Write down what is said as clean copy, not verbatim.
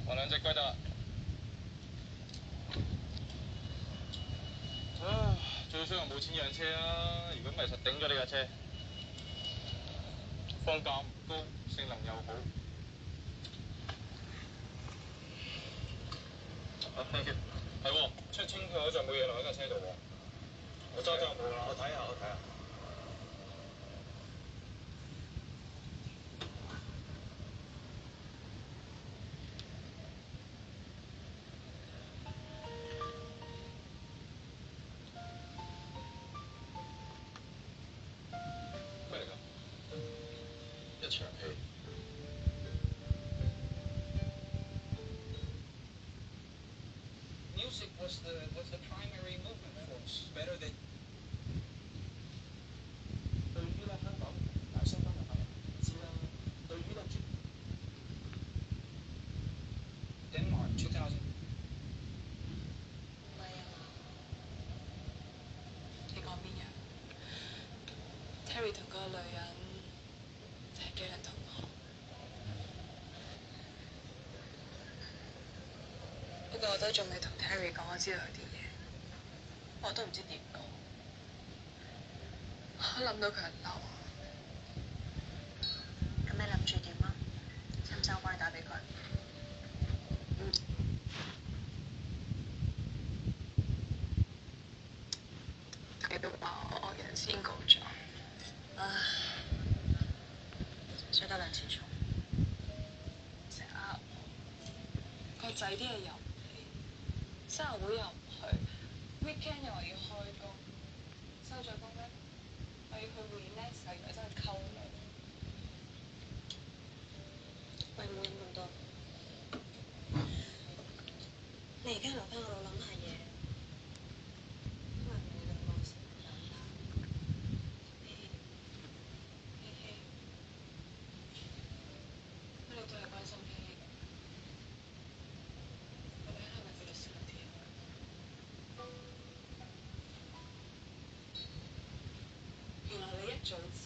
放兩隻龜得啦。唉，最衰我冇錢養車啦，如果唔係實頂咗呢架車。放價唔高，性能又好。啊 ，thank you。係喎，出清佢嗰陣冇嘢落喺架車度喎。我揸冇啦，我睇下。咩嚟㗎？一場戲。Music was the primary movement force. Better than 對於咧香港大相關嘅法律唔知啦，對於咧Denmark 2000。唔係啊，你講邊樣 ？Terry 同嗰個女人係機良同學。不過我都仲未同 Terry 講我知道佢啲嘢，我都唔知點講。我諗到佢係嬲。咁你諗住點啊？使唔使我幫你打俾佢？佢都話我人先告狀。唉，衰得兩次重。成日呃我，個仔啲嘢又唔理，生日會又唔去 ，weekend 又話要開工，收咗工咧，我要去 relax，原來真係溝女。喂，冇諗咁多。你而家留翻我度諗下嘢，因為你兩個成日打打，希希，乜你都係關心希希嘅？我哋係咪佢律師嗰啲啊？原來你一早知。